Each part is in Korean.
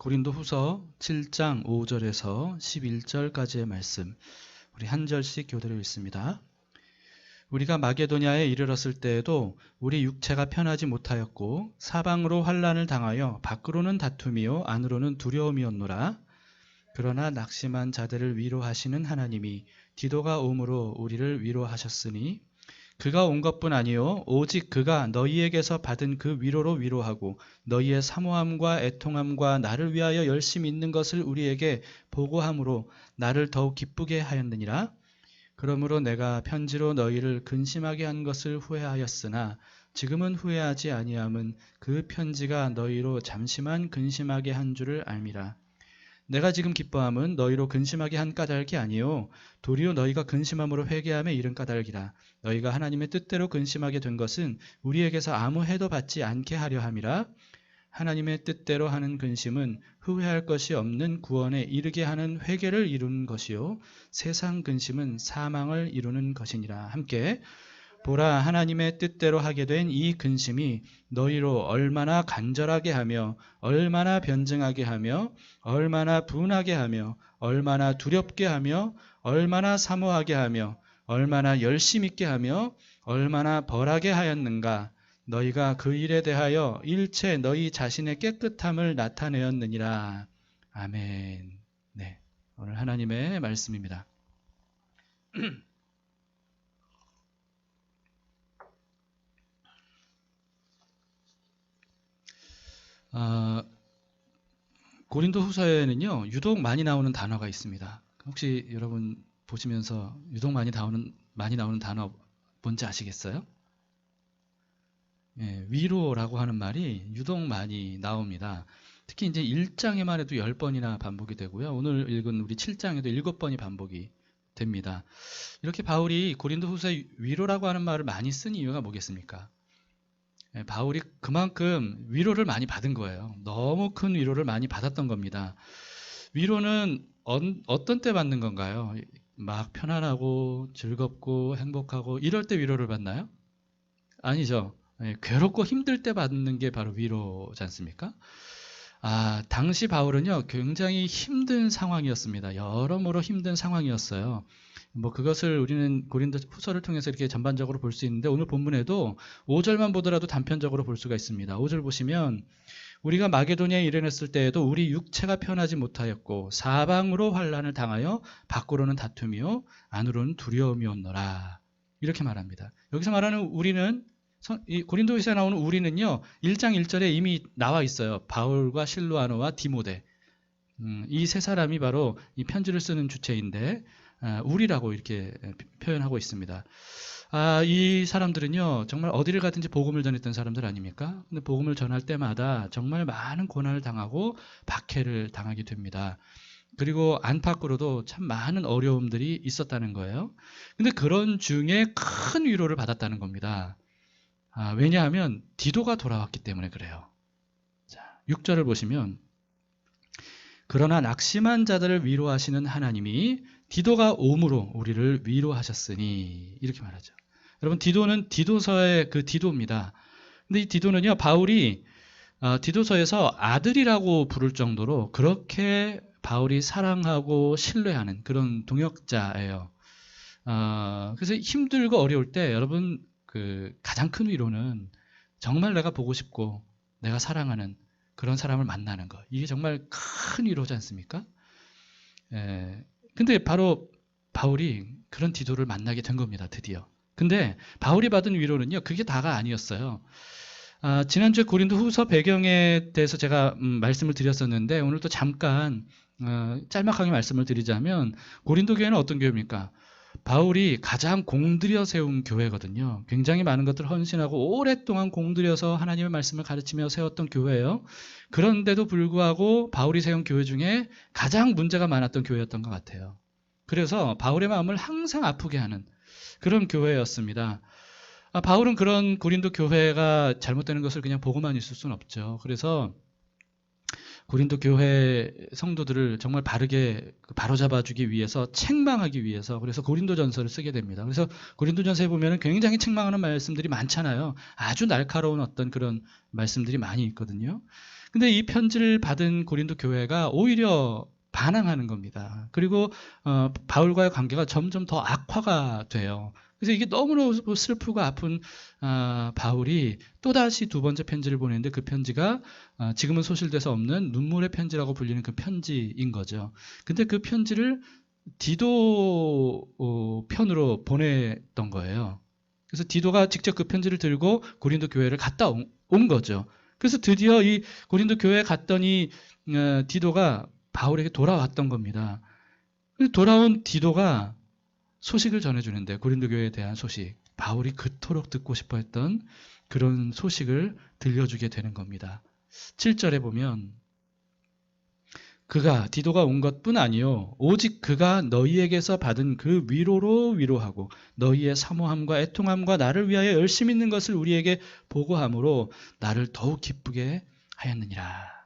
고린도후서 7장 5절에서 11절까지의 말씀, 우리 한 절씩 교대로 읽습니다. 우리가 마게도냐에 이르렀을 때에도 우리 육체가 편하지 못하였고 사방으로 환난을 당하여 밖으로는 다툼이요 안으로는 두려움이었노라. 그러나 낙심한 자들을 위로하시는 하나님이 디도가 오므로 우리를 위로하셨으니 그가 온 것뿐 아니요 오직 그가 너희에게서 받은 그 위로로 위로하고 너희의 사모함과 애통함과 나를 위하여 열심히 있는 것을 우리에게 보고함으로 나를 더욱 기쁘게 하였느니라. 그러므로 내가 편지로 너희를 근심하게 한 것을 후회하였으나 지금은 후회하지 아니함은 그 편지가 너희로 잠시만 근심하게 한 줄을 알미라. 내가 지금 기뻐함은 너희로 근심하게 한 까닭이 아니요 도리어 너희가 근심함으로 회개함에 이른 까닭이라. 너희가 하나님의 뜻대로 근심하게 된 것은 우리에게서 아무 해도 받지 않게 하려 함이라. 하나님의 뜻대로 하는 근심은 후회할 것이 없는 구원에 이르게 하는 회개를 이루는 것이요 세상 근심은 사망을 이루는 것이니라. 함께 보라, 하나님의 뜻대로 하게 된 이 근심이 너희로 얼마나 간절하게 하며 얼마나 변증하게 하며 얼마나 분하게 하며 얼마나 두렵게 하며 얼마나 사모하게 하며 얼마나 열심 있게 하며 얼마나 벌하게 하였는가. 너희가 그 일에 대하여 일체 너희 자신의 깨끗함을 나타내었느니라. 아멘. 네, 오늘 하나님의 말씀입니다. 고린도 후서에는요 유독 많이 나오는 단어가 있습니다. 혹시 여러분 보시면서 유독 많이 나오는 단어 뭔지 아시겠어요? 예, 위로라고 하는 말이 유독 많이 나옵니다. 특히 이제 1장에만 해도 10번이나 반복이 되고요. 오늘 읽은 우리 7장에도 7번이 반복이 됩니다. 이렇게 바울이 고린도 후서에 위로라고 하는 말을 많이 쓴 이유가 뭐겠습니까? 예, 바울이 그만큼 위로를 많이 받은 거예요. 너무 큰 위로를 많이 받았던 겁니다. 위로는 어떤 때 받는 건가요? 막 편안하고 즐겁고 행복하고 이럴 때 위로를 받나요? 아니죠. 예, 괴롭고 힘들 때 받는 게 바로 위로지 않습니까? 당시 바울은요 굉장히 힘든 상황이었습니다. 여러모로 힘든 상황이었어요. 뭐 그것을 우리는 고린도 후서를 통해서 이렇게 전반적으로 볼 수 있는데 오늘 본문에도 5절만 보더라도 단편적으로 볼 수가 있습니다. 5절 보시면 우리가 마게도냐에 이르렀을 때에도 우리 육체가 편하지 못하였고 사방으로 환난을 당하여 밖으로는 다툼이요 안으로는 두려움이었노라. 이렇게 말합니다. 여기서 말하는 우리는 이 고린도후서에 나오는 우리는요 1장 1절에 이미 나와 있어요. 바울과 실로아노와 디모데, 이 세 사람이 바로 이 편지를 쓰는 주체인데 우리라고 이렇게 표현하고 있습니다. 이 사람들은요 정말 어디를 가든지 복음을 전했던 사람들 아닙니까? 근데 복음을 전할 때마다 정말 많은 고난을 당하고 박해를 당하게 됩니다. 그리고 안팎으로도 참 많은 어려움들이 있었다는 거예요. 근데 그런 중에 큰 위로를 받았다는 겁니다. 왜냐하면 디도가 돌아왔기 때문에 그래요. 자, 6절을 보시면 그러나 낙심한 자들을 위로하시는 하나님이 디도가 오므로 우리를 위로하셨으니 이렇게 말하죠. 여러분 디도는 디도서의 그 디도입니다. 근데 이 디도는요 바울이 디도서에서 아들이라고 부를 정도로 그렇게 바울이 사랑하고 신뢰하는 그런 동역자예요. 그래서 힘들고 어려울 때 여러분 그 가장 큰 위로는 정말 내가 보고 싶고 내가 사랑하는 그런 사람을 만나는 것. 이게 정말 큰 위로지 않습니까? 근데 바로 바울이 그런 디도를 만나게 된 겁니다. 드디어. 근데 바울이 받은 위로는요. 그게 다가 아니었어요. 지난주에 고린도 후서 배경에 대해서 제가 말씀을 드렸었는데 오늘 또 잠깐 짤막하게 말씀을 드리자면 고린도 교회는 어떤 교회입니까? 바울이 가장 공들여 세운 교회거든요. 굉장히 많은 것들을 헌신하고 오랫동안 공들여서 하나님의 말씀을 가르치며 세웠던 교회예요. 그런데도 불구하고 바울이 세운 교회 중에 가장 문제가 많았던 교회였던 것 같아요. 그래서 바울의 마음을 항상 아프게 하는 그런 교회였습니다. 바울은 그런 고린도 교회가 잘못되는 것을 그냥 보고만 있을 수는 없죠. 그래서 고린도 교회 성도들을 정말 바르게 바로잡아주기 위해서 책망하기 위해서 그래서 고린도전서를 쓰게 됩니다. 그래서 고린도전서에 보면 굉장히 책망하는 말씀들이 많잖아요. 아주 날카로운 어떤 그런 말씀들이 많이 있거든요. 근데 이 편지를 받은 고린도 교회가 오히려 반항하는 겁니다. 그리고 바울과의 관계가 점점 더 악화가 돼요. 그래서 이게 너무너무 슬프고 아픈 바울이 또다시 두 번째 편지를 보내는데 그 편지가 지금은 소실돼서 없는 눈물의 편지라고 불리는 그 편지인 거죠. 근데 그 편지를 디도 편으로 보냈던 거예요. 그래서 디도가 직접 그 편지를 들고 고린도 교회를 갔다 온 거죠. 그래서 드디어 이 고린도 교회에 갔더니 디도가 바울에게 돌아왔던 겁니다. 돌아온 디도가 소식을 전해주는데 고린도 교회에 대한 소식, 바울이 그토록 듣고 싶어 했던 그런 소식을 들려주게 되는 겁니다. 7절에 보면 디도가 온 것뿐 아니요 오직 그가 너희에게서 받은 그 위로로 위로하고 너희의 사모함과 애통함과 나를 위하여 열심히 있는 것을 우리에게 보고함으로 나를 더욱 기쁘게 하였느니라.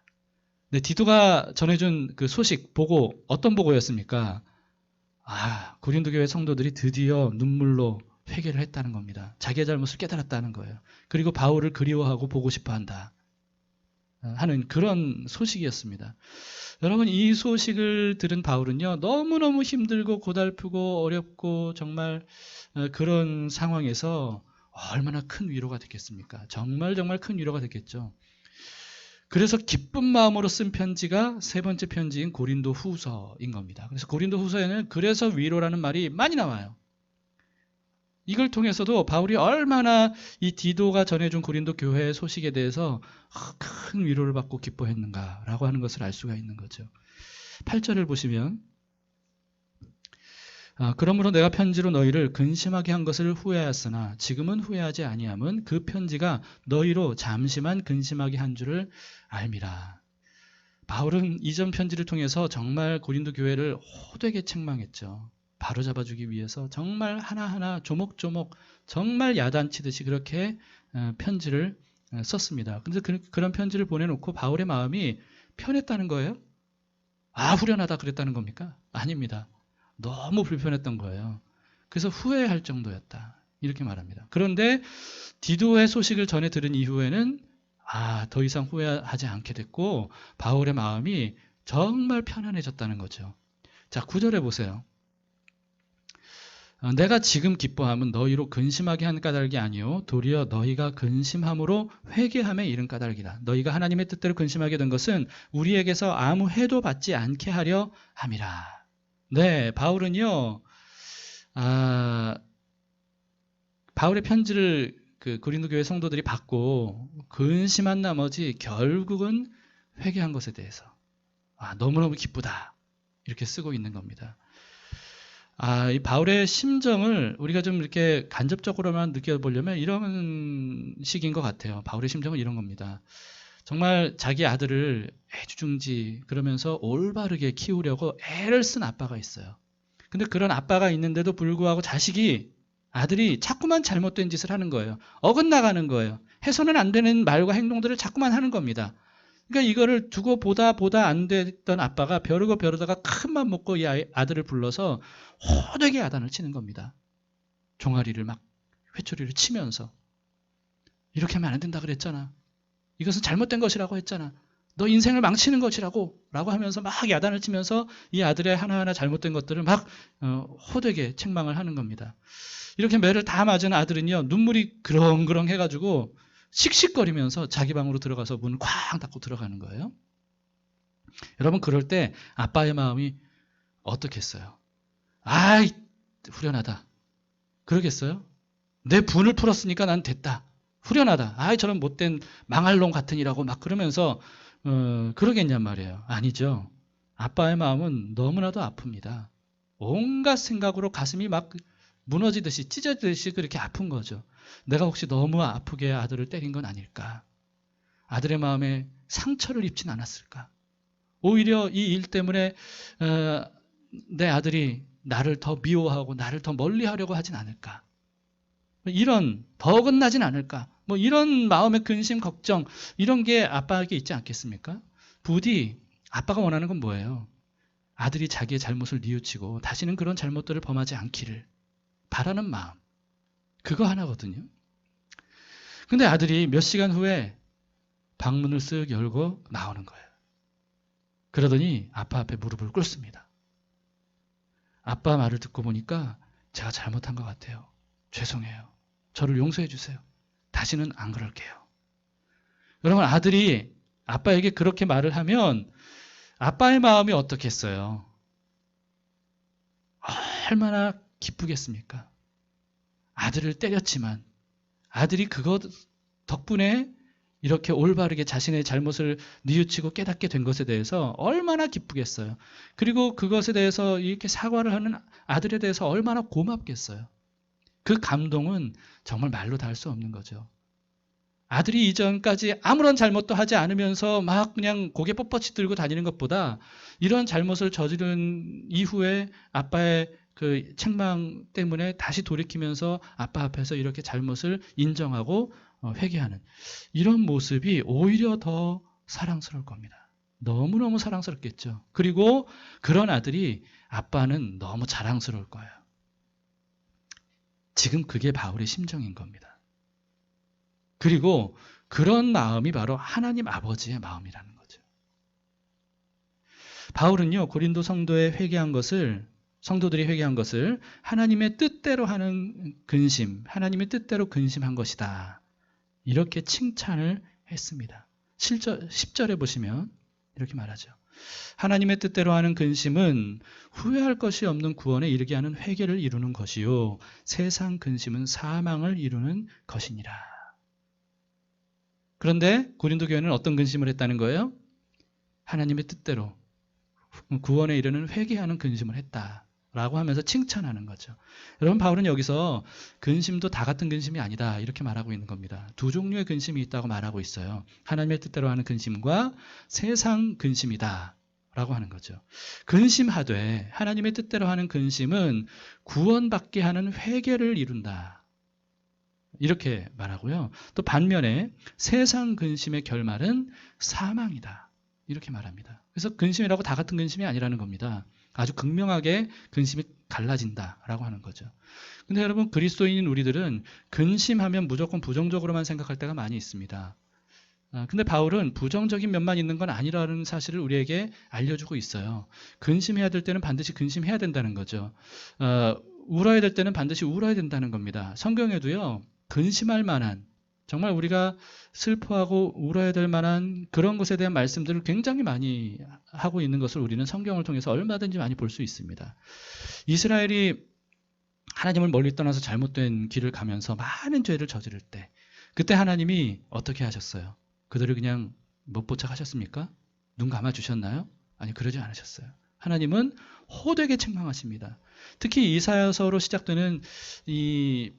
네, 디도가 전해준 그 소식, 보고, 어떤 보고였습니까? 고린도 교회 성도들이 드디어 눈물로 회개를 했다는 겁니다. 자기의 잘못을 깨달았다는 거예요. 그리고 바울을 그리워하고 보고 싶어 한다 하는 그런 소식이었습니다. 여러분, 이 소식을 들은 바울은요, 너무너무 힘들고 고달프고 어렵고 정말 그런 상황에서 얼마나 큰 위로가 됐겠습니까? 정말 큰 위로가 됐겠죠. 그래서 기쁜 마음으로 쓴 편지가 세 번째 편지인 고린도 후서인 겁니다. 그래서 고린도 후서에는 그래서 위로라는 말이 많이 나와요. 이걸 통해서도 바울이 얼마나 이 디도가 전해준 고린도 교회의 소식에 대해서 큰 위로를 받고 기뻐했는가라고 하는 것을 알 수가 있는 거죠. 8절을 보시면 그러므로 내가 편지로 너희를 근심하게 한 것을 후회하였으나 지금은 후회하지 아니함은 그 편지가 너희로 잠시만 근심하게 한 줄을 알미라. 바울은 이전 편지를 통해서 정말 고린도 교회를 호되게 책망했죠. 바로잡아주기 위해서 정말 하나하나 조목조목 정말 야단치듯이 그렇게 편지를 썼습니다. 그런데 그런 편지를 보내놓고 바울의 마음이 편했다는 거예요? 후련하다 그랬다는 겁니까? 아닙니다. 너무 불편했던 거예요. 그래서 후회할 정도였다. 이렇게 말합니다. 그런데 디도의 소식을 전해 들은 이후에는 더 이상 후회하지 않게 됐고 바울의 마음이 정말 편안해졌다는 거죠. 자, 9절에 보세요. 내가 지금 기뻐함은 너희로 근심하게 한 까닭이 아니요 도리어 너희가 근심함으로 회개함에 이른 까닭이라. 너희가 하나님의 뜻대로 근심하게 된 것은 우리에게서 아무 해도 받지 않게 하려 함이라. 네, 바울은요, 바울의 편지를 그 고린도 교회 성도들이 받고 근심한 나머지 결국은 회개한 것에 대해서 너무너무 기쁘다 이렇게 쓰고 있는 겁니다. 이 바울의 심정을 우리가 좀 이렇게 간접적으로만 느껴보려면 이런 식인 것 같아요. 바울의 심정은 이런 겁니다. 정말 자기 아들을 애지중지 그러면서 올바르게 키우려고 애를 쓴 아빠가 있어요. 근데 그런 아빠가 있는데도 불구하고 아들이 자꾸만 잘못된 짓을 하는 거예요. 어긋나가는 거예요. 해서는 안 되는 말과 행동들을 자꾸만 하는 겁니다. 그러니까 이거를 두고 보다 안 됐던 아빠가 벼르다가 큰 맘 먹고 이 아들을 불러서 호되게 야단을 치는 겁니다. 종아리를 막 회초리를 치면서 이렇게 하면 안 된다 그랬잖아. 이것은 잘못된 것이라고 했잖아. 너 인생을 망치는 것이라고 하면서 막 야단을 치면서 이 아들의 하나하나 잘못된 것들을 막 호되게 책망을 하는 겁니다. 이렇게 매를 다 맞은 아들은요, 눈물이 그렁그렁 해가지고 씩씩거리면서 자기 방으로 들어가서 문을 쾅 닫고 들어가는 거예요. 여러분, 그럴 때 아빠의 마음이 어떻겠어요? 후련하다. 그러겠어요? 내 분을 풀었으니까 난 됐다. 후련하다. 저런 못된 망할 놈 같으니라고 막 그러면서 그러겠냔 말이에요. 아니죠. 아빠의 마음은 너무나도 아픕니다. 온갖 생각으로 가슴이 막 무너지듯이 찢어지듯이 그렇게 아픈 거죠. 내가 혹시 너무 아프게 아들을 때린 건 아닐까? 아들의 마음에 상처를 입진 않았을까? 오히려 이 일 때문에 내 아들이 나를 더 미워하고 나를 더 멀리하려고 하진 않을까? 이런 더 어긋나진 않을까? 이런 마음의 근심, 걱정 이런 게 아빠에게 있지 않겠습니까? 부디 아빠가 원하는 건 뭐예요? 아들이 자기의 잘못을 뉘우치고 다시는 그런 잘못들을 범하지 않기를 바라는 마음, 그거 하나거든요. 근데 아들이 몇 시간 후에 방문을 쓱 열고 나오는 거예요. 그러더니 아빠 앞에 무릎을 꿇습니다. 아빠 말을 듣고 보니까 제가 잘못한 것 같아요. 죄송해요. 저를 용서해 주세요. 다시는 안 그럴게요. 여러분, 아들이 아빠에게 그렇게 말을 하면 아빠의 마음이 어떻겠어요? 얼마나 기쁘겠습니까? 아들을 때렸지만 아들이 그것 덕분에 이렇게 올바르게 자신의 잘못을 뉘우치고 깨닫게 된 것에 대해서 얼마나 기쁘겠어요. 그리고 그것에 대해서 이렇게 사과를 하는 아들에 대해서 얼마나 고맙겠어요. 그 감동은 정말 말로 다 할 수 없는 거죠. 아들이 이전까지 아무런 잘못도 하지 않으면서 막 그냥 고개 뻣뻣이 들고 다니는 것보다 이런 잘못을 저지른 이후에 아빠의 그 책망 때문에 다시 돌이키면서 아빠 앞에서 이렇게 잘못을 인정하고 회개하는 이런 모습이 오히려 더 사랑스러울 겁니다. 너무너무 사랑스럽겠죠. 그리고 그런 아들이 아빠는 너무 자랑스러울 거예요. 지금 그게 바울의 심정인 겁니다. 그리고 그런 마음이 바로 하나님 아버지의 마음이라는 거죠. 바울은요, 고린도 성도들이 회개한 것을 하나님의 뜻대로 하는 근심, 하나님의 뜻대로 근심한 것이다. 이렇게 칭찬을 했습니다. 10절에 보시면 이렇게 말하죠. 하나님의 뜻대로 하는 근심은 후회할 것이 없는 구원에 이르게 하는 회개를 이루는 것이요, 세상 근심은 사망을 이루는 것이니라. 그런데 고린도 교회는 어떤 근심을 했다는 거예요? 하나님의 뜻대로 구원에 이르는 회개하는 근심을 했다라고 하면서 칭찬하는 거죠. 여러분, 바울은 여기서 근심도 다 같은 근심이 아니다 이렇게 말하고 있는 겁니다. 두 종류의 근심이 있다고 말하고 있어요. 하나님의 뜻대로 하는 근심과 세상 근심이다 라고 하는 거죠. 근심하되 하나님의 뜻대로 하는 근심은 구원받게 하는 회개를 이룬다. 이렇게 말하고요. 또 반면에 세상 근심의 결말은 사망이다. 이렇게 말합니다. 그래서 근심이라고 다 같은 근심이 아니라는 겁니다. 아주 극명하게 근심이 갈라진다라고 하는 거죠. 근데 여러분, 그리스도인인 우리들은 근심하면 무조건 부정적으로만 생각할 때가 많이 있습니다. 근데 바울은 부정적인 면만 있는 건 아니라는 사실을 우리에게 알려주고 있어요. 근심해야 될 때는 반드시 근심해야 된다는 거죠. 울어야 될 때는 반드시 울어야 된다는 겁니다. 성경에도요, 근심할 만한, 정말 우리가 슬퍼하고 울어야 될 만한 그런 것에 대한 말씀들을 굉장히 많이 하고 있는 것을 우리는 성경을 통해서 얼마든지 많이 볼 수 있습니다. 이스라엘이 하나님을 멀리 떠나서 잘못된 길을 가면서 많은 죄를 저지를 때, 그때 하나님이 어떻게 하셨어요? 그들을 그냥 못 보착 하셨습니까? 눈 감아주셨나요? 아니, 그러지 않으셨어요. 하나님은 호되게 책망하십니다. 특히 이사야서로 시작되는 이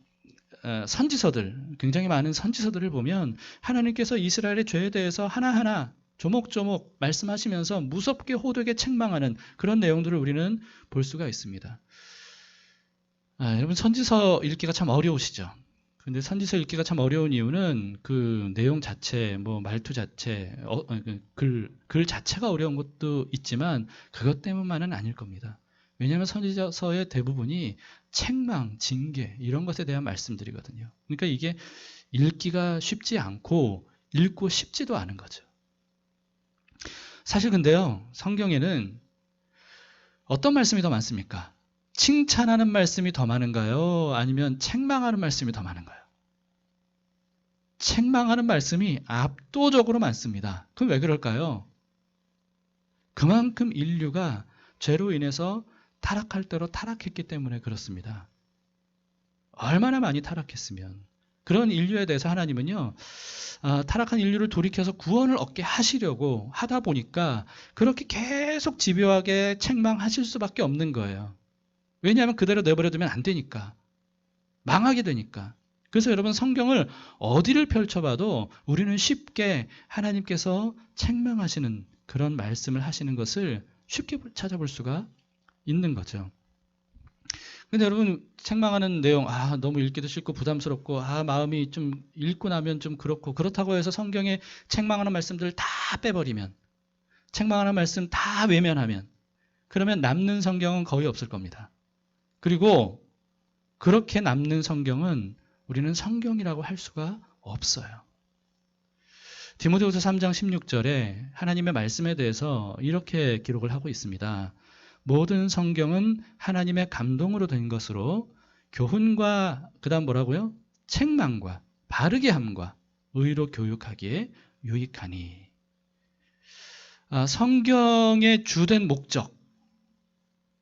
선지서들, 굉장히 많은 선지서들을 보면 하나님께서 이스라엘의 죄에 대해서 하나하나 조목조목 말씀하시면서 무섭게 호되게 책망하는 그런 내용들을 우리는 볼 수가 있습니다. 여러분, 선지서 읽기가 참 어려우시죠? 근데 선지서 읽기가 참 어려운 이유는 그 내용 자체, 뭐 말투 자체, 글 자체가 어려운 것도 있지만 그것 때문만은 아닐 겁니다. 왜냐하면 선지서의 대부분이 책망, 징계 이런 것에 대한 말씀들이거든요. 그러니까 이게 읽기가 쉽지 않고 읽고 싶지도 않은 거죠. 사실 근데요, 성경에는 어떤 말씀이 더 많습니까? 칭찬하는 말씀이 더 많은가요? 아니면 책망하는 말씀이 더 많은가요? 책망하는 말씀이 압도적으로 많습니다. 그럼 왜 그럴까요? 그만큼 인류가 죄로 인해서 타락할 대로 타락했기 때문에 그렇습니다. 얼마나 많이 타락했으면. 그런 인류에 대해서 하나님은요, 타락한 인류를 돌이켜서 구원을 얻게 하시려고 하다 보니까 그렇게 계속 집요하게 책망하실 수밖에 없는 거예요. 왜냐하면 그대로 내버려두면 안 되니까. 망하게 되니까. 그래서 여러분, 성경을 어디를 펼쳐봐도 우리는 쉽게 하나님께서 책망하시는 그런 말씀을 하시는 것을 쉽게 찾아볼 수가 있는 거죠. 근데 여러분, 책망하는 내용, 너무 읽기도 싫고 부담스럽고, 마음이 좀 읽고 나면 좀 그렇다고 해서 성경에 책망하는 말씀들을 다 빼버리면, 책망하는 말씀 다 외면하면, 그러면 남는 성경은 거의 없을 겁니다. 그리고 그렇게 남는 성경은 우리는 성경이라고 할 수가 없어요. 디모데후서 3장 16절에 하나님의 말씀에 대해서 이렇게 기록을 하고 있습니다. 모든 성경은 하나님의 감동으로 된 것으로 교훈과 그다음 뭐라고요? 책망과 바르게 함과 의로 교육하기에 유익하니. 성경의 주된 목적,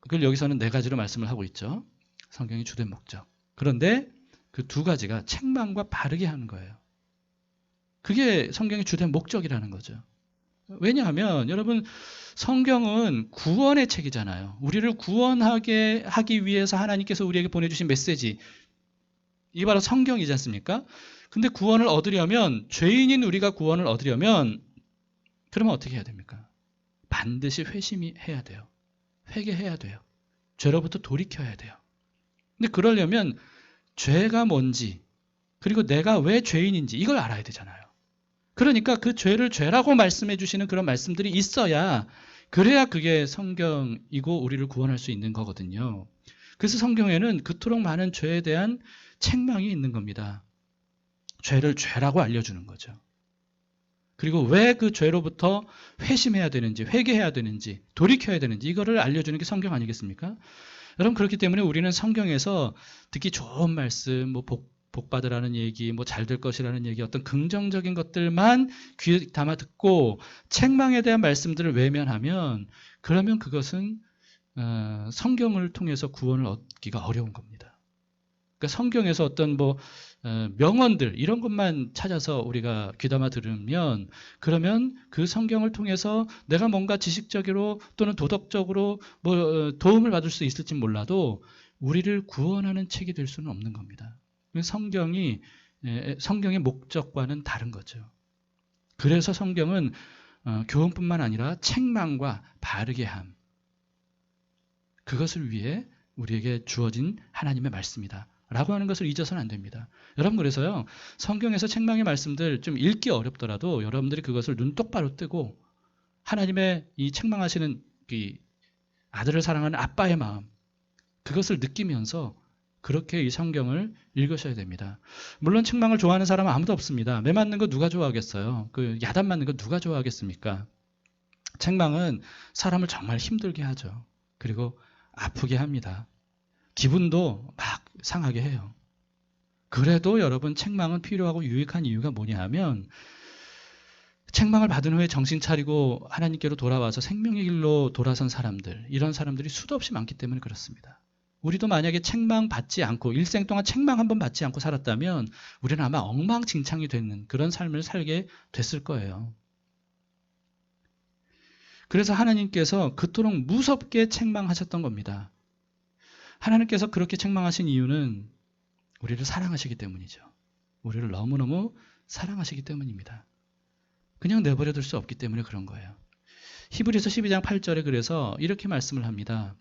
그걸 여기서는 네 가지로 말씀을 하고 있죠. 성경의 주된 목적. 그런데 그 두 가지가 책망과 바르게 하는 거예요. 그게 성경의 주된 목적이라는 거죠. 왜냐하면 여러분, 성경은 구원의 책이잖아요. 우리를 구원하게 하기 위해서 하나님께서 우리에게 보내주신 메시지, 이게 바로 성경이지 않습니까? 근데 구원을 얻으려면, 죄인인 우리가 구원을 얻으려면 그러면 어떻게 해야 됩니까? 반드시 회심해야 돼요. 회개해야 돼요. 죄로부터 돌이켜야 돼요. 근데 그러려면 죄가 뭔지, 그리고 내가 왜 죄인인지 이걸 알아야 되잖아요. 그러니까 그 죄를 죄라고 말씀해 주시는 그런 말씀들이 있어야, 그래야 그게 성경이고 우리를 구원할 수 있는 거거든요. 그래서 성경에는 그토록 많은 죄에 대한 책망이 있는 겁니다. 죄를 죄라고 알려주는 거죠. 그리고 왜 그 죄로부터 회심해야 되는지, 회개해야 되는지, 돌이켜야 되는지 이거를 알려주는 게 성경 아니겠습니까? 여러분, 그렇기 때문에 우리는 성경에서 듣기 좋은 말씀, 복 받으라는 얘기, 잘 될 것이라는 얘기, 어떤 긍정적인 것들만 귀에 담아 듣고 책망에 대한 말씀들을 외면하면, 그러면 그것은 성경을 통해서 구원을 얻기가 어려운 겁니다. 그러니까 성경에서 어떤 명언들 이런 것만 찾아서 우리가 귀담아 들으면, 그러면 그 성경을 통해서 내가 뭔가 지식적으로 또는 도덕적으로 도움을 받을 수 있을지 몰라도 우리를 구원하는 책이 될 수는 없는 겁니다. 성경의 목적과는 다른 거죠. 그래서 성경은 교훈뿐만 아니라 책망과 바르게 함, 그것을 위해 우리에게 주어진 하나님의 말씀이다 라고 하는 것을 잊어서는 안 됩니다. 여러분, 그래서요, 성경에서 책망의 말씀들 좀 읽기 어렵더라도 여러분들이 그것을 눈 똑바로 뜨고 하나님의 이 책망하시는 이 아들을 사랑하는 아빠의 마음, 그것을 느끼면서 그렇게 이 성경을 읽으셔야 됩니다. 물론 책망을 좋아하는 사람은 아무도 없습니다. 매 맞는 거 누가 좋아하겠어요? 그 야단 맞는 거 누가 좋아하겠습니까? 책망은 사람을 정말 힘들게 하죠. 그리고 아프게 합니다. 기분도 막 상하게 해요. 그래도 여러분, 책망은 필요하고 유익한 이유가 뭐냐 하면, 책망을 받은 후에 정신 차리고 하나님께로 돌아와서 생명의 길로 돌아선 사람들, 이런 사람들이 수도 없이 많기 때문에 그렇습니다. 우리도 만약에 책망 받지 않고, 일생 동안 책망 한번 받지 않고 살았다면 우리는 아마 엉망진창이 되는 그런 삶을 살게 됐을 거예요. 그래서 하나님께서 그토록 무섭게 책망하셨던 겁니다. 하나님께서 그렇게 책망하신 이유는 우리를 사랑하시기 때문이죠. 우리를 너무너무 사랑하시기 때문입니다. 그냥 내버려둘 수 없기 때문에 그런 거예요. 히브리서 12장 8절에 그래서 이렇게 말씀을 합니다.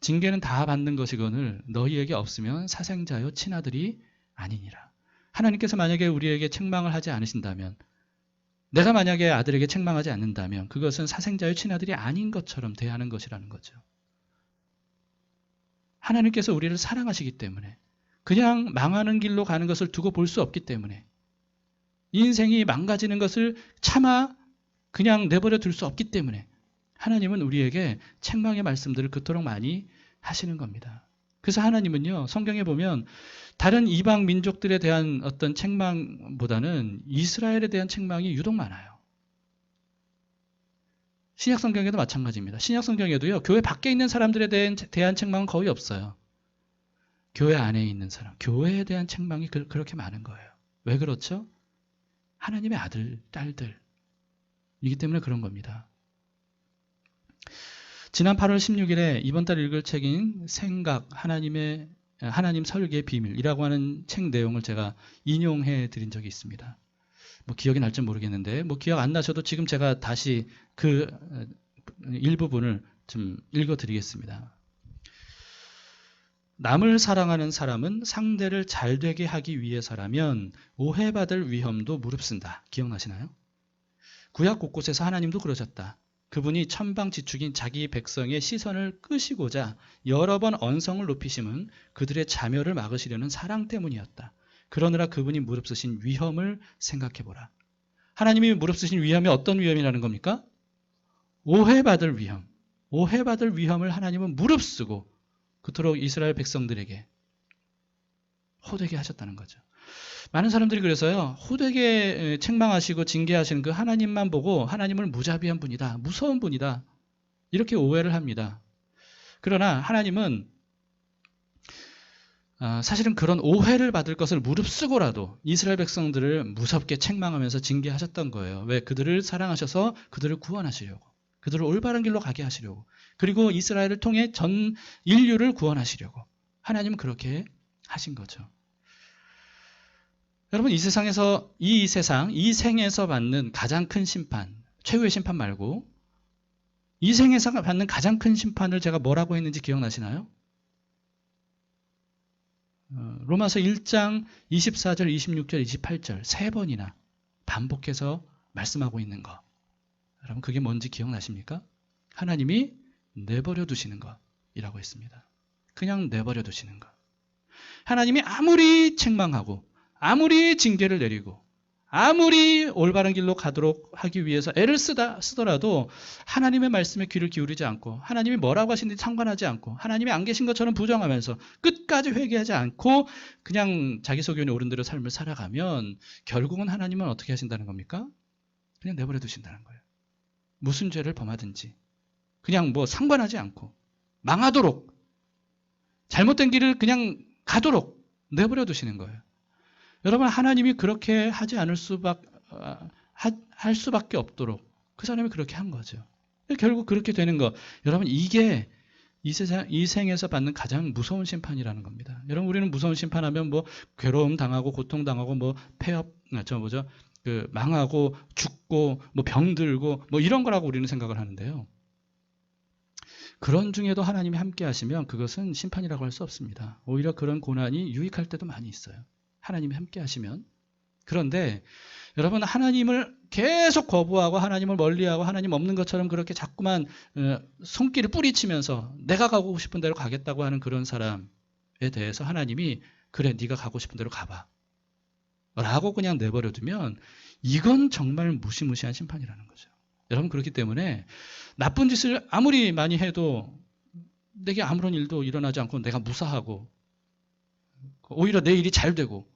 징계는 다 받는 것이거늘 너희에게 없으면 사생자요 친아들이 아니니라. 하나님께서 만약에 우리에게 책망을 하지 않으신다면, 내가 만약에 아들에게 책망하지 않는다면 그것은 사생자요 친아들이 아닌 것처럼 대하는 것이라는 거죠. 하나님께서 우리를 사랑하시기 때문에, 그냥 망하는 길로 가는 것을 두고 볼 수 없기 때문에, 인생이 망가지는 것을 차마 그냥 내버려 둘 수 없기 때문에 하나님은 우리에게 책망의 말씀들을 그토록 많이 하시는 겁니다. 그래서 하나님은요, 성경에 보면 다른 이방 민족들에 대한 어떤 책망보다는 이스라엘에 대한 책망이 유독 많아요. 신약 성경에도 마찬가지입니다. 신약 성경에도요, 교회 밖에 있는 사람들에 대한 책망은 거의 없어요. 교회 안에 있는 사람, 교회에 대한 책망이 그렇게 많은 거예요. 왜 그렇죠? 하나님의 아들, 딸들이기 때문에 그런 겁니다. 지난 8월 16일에 이번 달 읽을 책인 생각, 하나님 설계의 비밀이라고 하는 책 내용을 제가 인용해 드린 적이 있습니다. 기억이 날지 모르겠는데, 기억 안 나셔도 지금 제가 다시 그 일부분을 좀 읽어 드리겠습니다. 남을 사랑하는 사람은 상대를 잘되게 하기 위해서라면 오해받을 위험도 무릅쓴다. 기억나시나요? 구약 곳곳에서 하나님도 그러셨다. 그분이 천방지축인 자기 백성의 시선을 끄시고자 여러 번 언성을 높이심은 그들의 자멸을 막으시려는 사랑 때문이었다. 그러느라 그분이 무릅쓰신 위험을 생각해보라. 하나님이 무릅쓰신 위험이 어떤 위험이라는 겁니까? 오해받을 위험. 오해받을 위험을 하나님은 무릅쓰고 그토록 이스라엘 백성들에게 호되게 하셨다는 거죠. 많은 사람들이 그래서요, 호되게 책망하시고 징계하시는 그 하나님만 보고 하나님을 무자비한 분이다, 무서운 분이다, 이렇게 오해를 합니다. 그러나 하나님은 사실은 그런 오해를 받을 것을 무릅쓰고라도 이스라엘 백성들을 무섭게 책망하면서 징계하셨던 거예요. 왜? 그들을 사랑하셔서 그들을 구원하시려고, 그들을 올바른 길로 가게 하시려고, 그리고 이스라엘을 통해 전 인류를 구원하시려고 하나님은 그렇게 하신 거죠. 여러분, 이 생에서 받는 가장 큰 심판, 최후의 심판 말고 이 생에서 받는 가장 큰 심판을 제가 뭐라고 했는지 기억나시나요? 로마서 1장 24절, 26절, 28절 세 번이나 반복해서 말씀하고 있는 거. 여러분, 그게 뭔지 기억나십니까? 하나님이 내버려 두시는 것이라고 했습니다. 그냥 내버려 두시는 것. 하나님이 아무리 책망하고 아무리 징계를 내리고 아무리 올바른 길로 가도록 하기 위해서 애를 쓰더라도 하나님의 말씀에 귀를 기울이지 않고 하나님이 뭐라고 하시는지 상관하지 않고 하나님이 안 계신 것처럼 부정하면서 끝까지 회개하지 않고 그냥 자기 소견에 오른 대로 삶을 살아가면 결국은 하나님은 어떻게 하신다는 겁니까? 그냥 내버려 두신다는 거예요. 무슨 죄를 범하든지 그냥 뭐 상관하지 않고 망하도록, 잘못된 길을 그냥 가도록 내버려 두시는 거예요. 여러분, 하나님이 그렇게 하지 않을 할 수밖에 없도록 그 사람이 그렇게 한 거죠. 결국 그렇게 되는 거. 여러분, 이게 이 생에서 받는 가장 무서운 심판이라는 겁니다. 여러분, 우리는 무서운 심판하면 뭐 괴로움 당하고 고통 당하고 뭐 폐업, 망하고 죽고 뭐 병들고 뭐 이런 거라고 우리는 생각을 하는데요. 그런 중에도 하나님이 함께 하시면 그것은 심판이라고 할 수 없습니다. 오히려 그런 고난이 유익할 때도 많이 있어요. 하나님이 함께 하시면. 그런데 여러분, 하나님을 계속 거부하고 하나님을 멀리하고 하나님 없는 것처럼 그렇게 자꾸만 손길을 뿌리치면서 내가 가고 싶은 대로 가겠다고 하는 그런 사람에 대해서 하나님이 그래, 네가 가고 싶은 대로 가봐 라고 그냥 내버려두면 이건 정말 무시무시한 심판이라는 거죠. 여러분, 그렇기 때문에 나쁜 짓을 아무리 많이 해도 내게 아무런 일도 일어나지 않고 내가 무사하고 오히려 내 일이 잘 되고,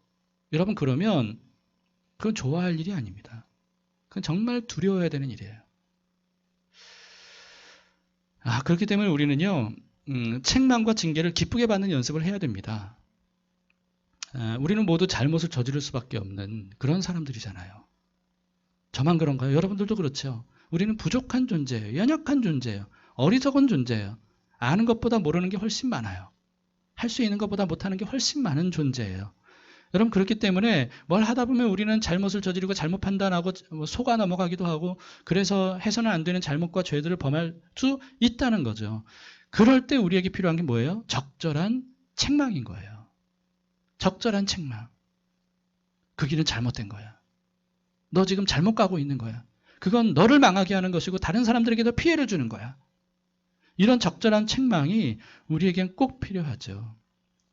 여러분, 그러면 그건 좋아할 일이 아닙니다. 그건 정말 두려워야 되는 일이에요. 그렇기 때문에 우리는요, 책망과 징계를 기쁘게 받는 연습을 해야 됩니다. 우리는 모두 잘못을 저지를 수밖에 없는 그런 사람들이잖아요. 저만 그런가요? 여러분들도 그렇죠. 우리는 부족한 존재예요. 연약한 존재예요. 어리석은 존재예요. 아는 것보다 모르는 게 훨씬 많아요. 할 수 있는 것보다 못하는 게 훨씬 많은 존재예요. 여러분, 그렇기 때문에 뭘 하다 보면 우리는 잘못을 저지르고 잘못 판단하고 속아 넘어가기도 하고, 그래서 해서는 안 되는 잘못과 죄들을 범할 수 있다는 거죠. 그럴 때 우리에게 필요한 게 뭐예요? 적절한 책망인 거예요. 적절한 책망. 그 길은 잘못된 거야. 너 지금 잘못 가고 있는 거야. 그건 너를 망하게 하는 것이고 다른 사람들에게도 피해를 주는 거야. 이런 적절한 책망이 우리에겐 꼭 필요하죠.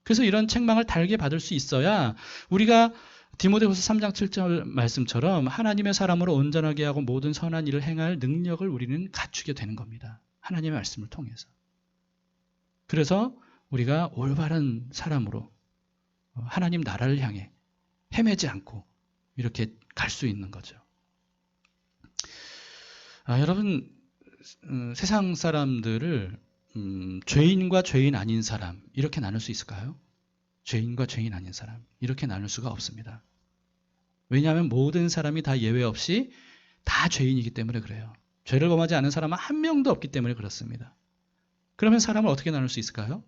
그래서 이런 책망을 달게 받을 수 있어야 우리가 디모데후서 3장 7절 말씀처럼 하나님의 사람으로 온전하게 하고 모든 선한 일을 행할 능력을 우리는 갖추게 되는 겁니다. 하나님의 말씀을 통해서. 그래서 우리가 올바른 사람으로 하나님 나라를 향해 헤매지 않고 이렇게 갈 수 있는 거죠. 여러분, 세상 사람들을 죄인과 죄인 아닌 사람 이렇게 나눌 수 있을까요? 죄인과 죄인 아닌 사람 이렇게 나눌 수가 없습니다. 왜냐하면 모든 사람이 다 예외 없이 다 죄인이기 때문에 그래요. 죄를 범하지 않은 사람은 한 명도 없기 때문에 그렇습니다. 그러면 사람을 어떻게 나눌 수 있을까요?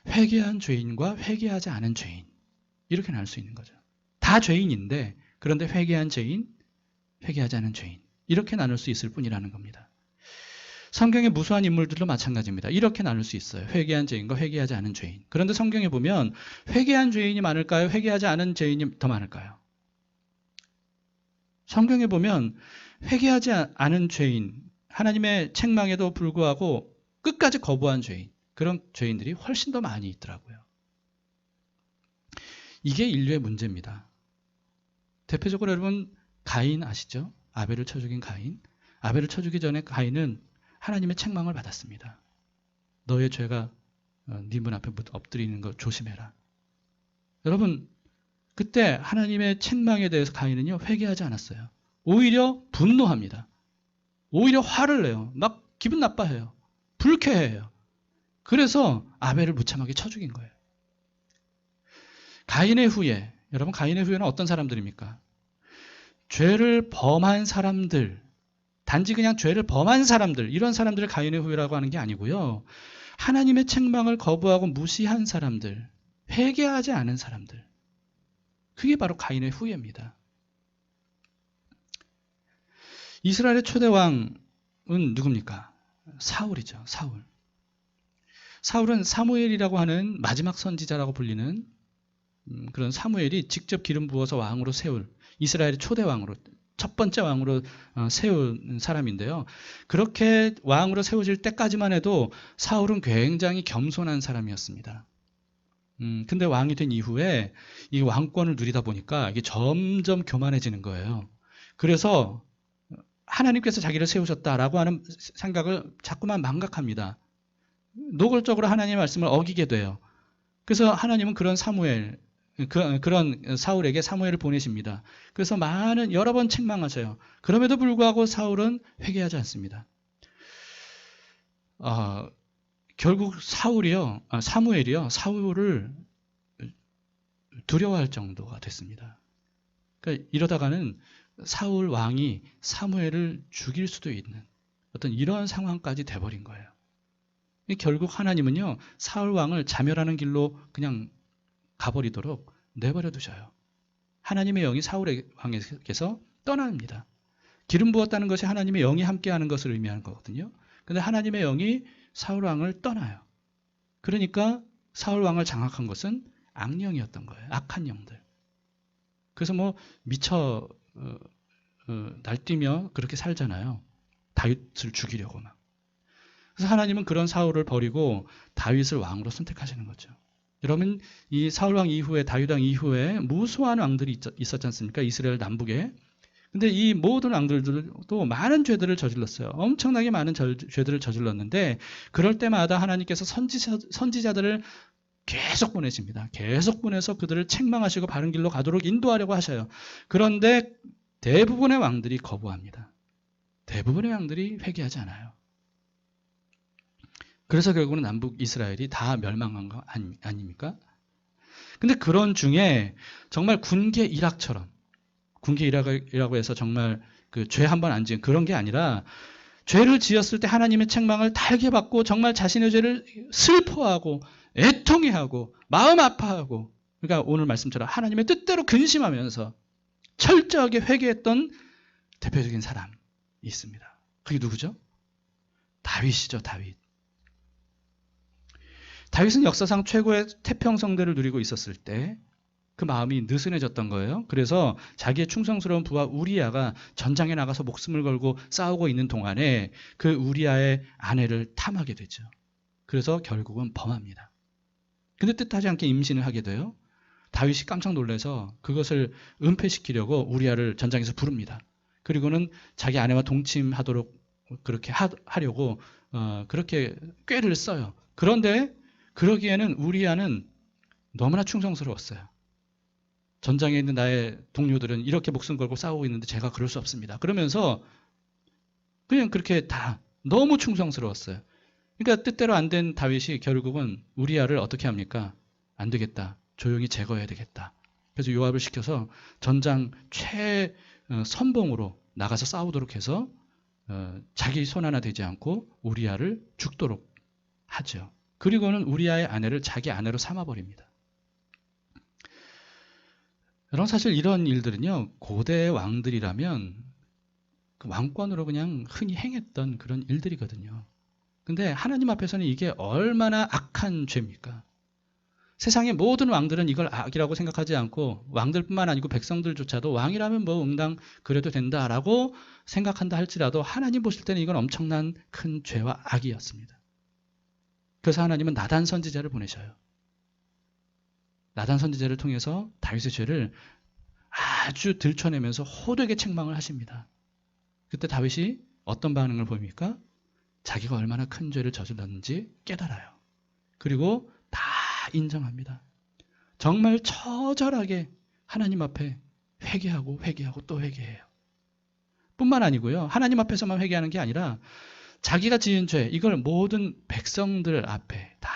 회개한 죄인과 회개하지 않은 죄인 이렇게 나눌 수 있는 거죠. 다 죄인인데 그런데 회개한 죄인, 회개하지 않은 죄인 이렇게 나눌 수 있을 뿐이라는 겁니다. 성경의 무수한 인물들도 마찬가지입니다. 이렇게 나눌 수 있어요. 회개한 죄인과 회개하지 않은 죄인. 그런데 성경에 보면 회개한 죄인이 많을까요? 회개하지 않은 죄인이 더 많을까요? 성경에 보면 회개하지 않은 죄인, 하나님의 책망에도 불구하고 끝까지 거부한 죄인, 그런 죄인들이 훨씬 더 많이 있더라고요. 이게 인류의 문제입니다. 대표적으로 여러분, 가인 아시죠? 아벨을 쳐 죽인 가인. 아벨을 쳐 죽이기 전에 가인은 하나님의 책망을 받았습니다. 너의 죄가 네 문 앞에 엎드리는 거 조심해라. 여러분, 그때 하나님의 책망에 대해서 가인은요, 회개하지 않았어요. 오히려 분노합니다. 오히려 화를 내요. 막 기분 나빠해요. 불쾌해요. 그래서 아벨을 무참하게 쳐 죽인 거예요. 가인의 후예, 여러분, 가인의 후예는 어떤 사람들입니까? 죄를 범한 사람들, 단지 그냥 죄를 범한 사람들, 이런 사람들을 가인의 후예라고 하는 게 아니고요. 하나님의 책망을 거부하고 무시한 사람들, 회개하지 않은 사람들, 그게 바로 가인의 후예입니다. 이스라엘의 초대 왕은 누굽니까? 사울이죠. 사울. 사울은 사무엘이라고 하는 마지막 선지자라고 불리는 그런 사무엘이 직접 기름 부어서 왕으로 세울 이스라엘의 초대 왕으로 첫 번째 왕으로 세운 사람인데요. 그렇게 왕으로 세워질 때까지만 해도 사울은 굉장히 겸손한 사람이었습니다. 근데 왕이 된 이후에 이 왕권을 누리다 보니까 이게 점점 교만해지는 거예요. 그래서 하나님께서 자기를 세우셨다라고 하는 생각을 자꾸만 망각합니다. 노골적으로 하나님의 말씀을 어기게 돼요. 그래서 하나님은 그런 사무엘, 그런 사울에게 사무엘을 보내십니다. 그래서 여러 번 책망하셔요. 그럼에도 불구하고 사울은 회개하지 않습니다. 결국 사무엘이요, 사울을 두려워할 정도가 됐습니다. 그러니까 이러다가는 사울 왕이 사무엘을 죽일 수도 있는 어떤 이런 상황까지 돼버린 거예요. 결국 하나님은요, 사울 왕을 자멸하는 길로 그냥 가버리도록 내버려 두셔요. 하나님의 영이 사울 왕에게서 떠납니다. 기름 부었다는 것이 하나님의 영이 함께하는 것을 의미하는 거거든요. 근데 하나님의 영이 사울 왕을 떠나요. 그러니까 사울 왕을 장악한 것은 악령이었던 거예요. 악한 영들. 그래서 미쳐 날뛰며 그렇게 살잖아요. 다윗을 죽이려고 막. 그래서 하나님은 그런 사울을 버리고 다윗을 왕으로 선택하시는 거죠. 여러분, 이 사울 왕 이후에, 다윗 왕 이후에 무수한 왕들이 있었지 않습니까? 이스라엘 남북에. 근데 이 모든 왕들도 많은 죄들을 저질렀어요. 엄청나게 많은 죄들을 저질렀는데 그럴 때마다 하나님께서 선지자들을 계속 보내십니다. 계속 보내서 그들을 책망하시고 바른 길로 가도록 인도하려고 하셔요. 그런데 대부분의 왕들이 거부합니다. 대부분의 왕들이 회개하지 않아요. 그래서 결국은 남북 이스라엘이 다 멸망한 거 아닙니까? 근데 그런 중에 정말 군계 일학처럼, 군계 일학이라고 해서 정말 그 죄 한 번 안 지은 그런 게 아니라 죄를 지었을 때 하나님의 책망을 달게 받고 정말 자신의 죄를 슬퍼하고 애통해하고 마음 아파하고, 그러니까 오늘 말씀처럼 하나님의 뜻대로 근심하면서 철저하게 회개했던 대표적인 사람이 있습니다. 그게 누구죠? 다윗이죠. 다윗. 다윗은 역사상 최고의 태평성대를 누리고 있었을 때 그 마음이 느슨해졌던 거예요. 그래서 자기의 충성스러운 부하 우리아가 전장에 나가서 목숨을 걸고 싸우고 있는 동안에 그 우리아의 아내를 탐하게 되죠. 그래서 결국은 범합니다. 근데 뜻하지 않게 임신을 하게 돼요. 다윗이 깜짝 놀라서 그것을 은폐시키려고 우리아를 전장에서 부릅니다. 그리고는 자기 아내와 동침하도록 그렇게 하려고 그렇게 꾀를 써요. 그런데 그러기에는 우리아는 너무나 충성스러웠어요. 전장에 있는 나의 동료들은 이렇게 목숨 걸고 싸우고 있는데 제가 그럴 수 없습니다. 그러면서 그냥 그렇게 다 너무 충성스러웠어요. 그러니까 뜻대로 안 된 다윗이 결국은 우리아를 어떻게 합니까? 안 되겠다. 조용히 제거해야 되겠다. 그래서 요압을 시켜서 전장 최선봉으로 나가서 싸우도록 해서 자기 손 하나 되지 않고 우리아를 죽도록 하죠. 그리고는 우리아의 아내를 자기 아내로 삼아버립니다. 여러분, 사실 이런 일들은요, 고대 왕들이라면 그 왕권으로 그냥 흔히 행했던 그런 일들이거든요. 근데 하나님 앞에서는 이게 얼마나 악한 죄입니까? 세상의 모든 왕들은 이걸 악이라고 생각하지 않고 왕들뿐만 아니고 백성들조차도 왕이라면 응당 그래도 된다라고 생각한다 할지라도 하나님 보실 때는 이건 엄청난 큰 죄와 악이었습니다. 그래서 하나님은 나단 선지자를 보내셔요. 나단 선지자를 통해서 다윗의 죄를 아주 들춰내면서 호되게 책망을 하십니다. 그때 다윗이 어떤 반응을 보입니까? 자기가 얼마나 큰 죄를 저질렀는지 깨달아요. 그리고 다 인정합니다. 정말 처절하게 하나님 앞에 회개하고 회개하고 또 회개해요. 뿐만 아니고요. 하나님 앞에서만 회개하는 게 아니라 자기가 지은 죄, 이걸 모든 백성들 앞에 다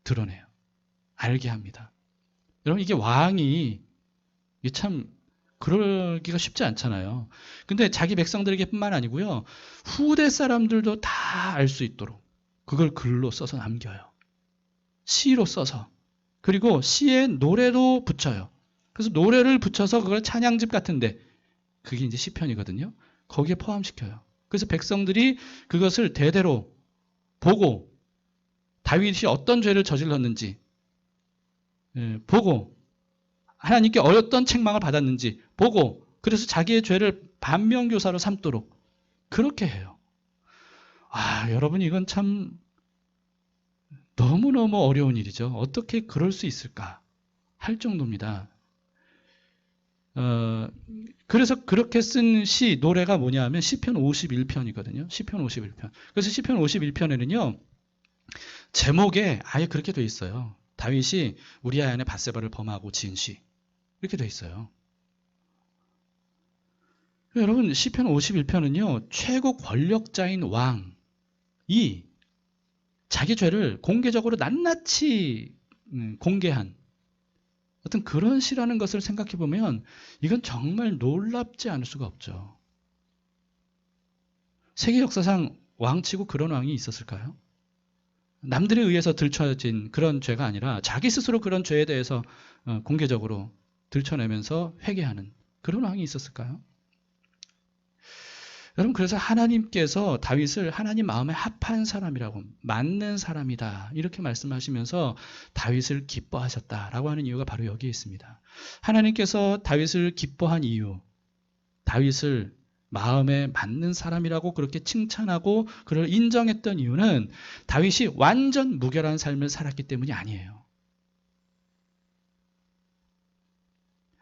드러내요. 알게 합니다. 여러분, 이게 왕이 이게 참 그러기가 쉽지 않잖아요. 근데 자기 백성들에게 뿐만 아니고요. 후대 사람들도 다 알 수 있도록 그걸 글로 써서 남겨요. 시로 써서. 그리고 시에 노래도 붙여요. 그래서 노래를 붙여서 그걸 찬양집 같은데, 그게 이제 시편이거든요. 거기에 포함시켜요. 그래서 백성들이 그것을 대대로 보고 다윗이 어떤 죄를 저질렀는지 보고 하나님께 어떤 책망을 받았는지 보고, 그래서 자기의 죄를 반면교사로 삼도록 그렇게 해요. 여러분, 이건 참 너무너무 어려운 일이죠. 어떻게 그럴 수 있을까 할 정도입니다. 그래서 그렇게 쓴 시, 노래가 뭐냐 하면 시편 51편이거든요. 시편 51편. 그래서 시편 51편에는요. 제목에 아예 그렇게 돼 있어요. 다윗이 우리아의 아내 밧세바를 범하고 지은 시. 이렇게 돼 있어요. 여러분, 시편 51편은요. 최고 권력자인 왕이 자기 죄를 공개적으로 낱낱이 공개한 어떤 그런 시라는 것을 생각해 보면 이건 정말 놀랍지 않을 수가 없죠. 세계 역사상 왕치고 그런 왕이 있었을까요? 남들에 의해서 들춰진 그런 죄가 아니라 자기 스스로 그런 죄에 대해서 공개적으로 들춰내면서 회개하는 그런 왕이 있었을까요? 여러분, 그래서 하나님께서 다윗을 하나님 마음에 합한 사람이라고, 맞는 사람이다, 이렇게 말씀하시면서 다윗을 기뻐하셨다라고 하는 이유가 바로 여기에 있습니다. 하나님께서 다윗을 기뻐한 이유, 다윗을 마음에 맞는 사람이라고 그렇게 칭찬하고 그를 인정했던 이유는 다윗이 완전 무결한 삶을 살았기 때문이 아니에요.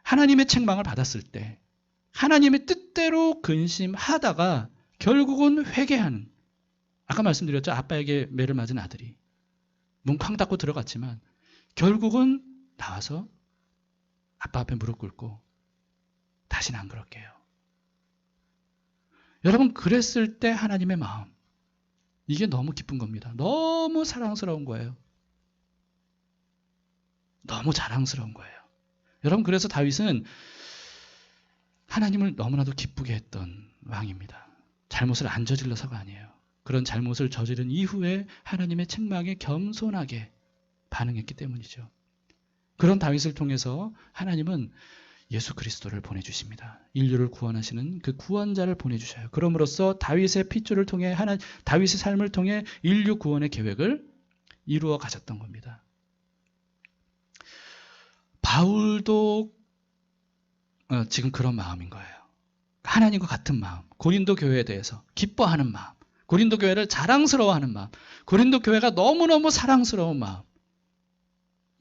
하나님의 책망을 받았을 때 하나님의 뜻대로 근심하다가 결국은 회개하는, 아까 말씀드렸죠. 아빠에게 매를 맞은 아들이 문 쾅 닫고 들어갔지만 결국은 나와서 아빠 앞에 무릎 꿇고 다시는 안 그럴게요. 여러분, 그랬을 때 하나님의 마음, 이게 너무 기쁜 겁니다. 너무 사랑스러운 거예요. 너무 자랑스러운 거예요. 여러분, 그래서 다윗은 하나님을 너무나도 기쁘게 했던 왕입니다. 잘못을 안 저질러서가 아니에요. 그런 잘못을 저지른 이후에 하나님의 책망에 겸손하게 반응했기 때문이죠. 그런 다윗을 통해서 하나님은 예수 그리스도를 보내주십니다. 인류를 구원하시는 그 구원자를 보내주셔요. 그럼으로써 다윗의 핏줄을 통해 다윗의 삶을 통해 인류 구원의 계획을 이루어 가셨던 겁니다. 바울도 지금 그런 마음인 거예요. 하나님과 같은 마음, 고린도 교회에 대해서 기뻐하는 마음, 고린도 교회를 자랑스러워하는 마음, 고린도 교회가 너무너무 사랑스러운 마음.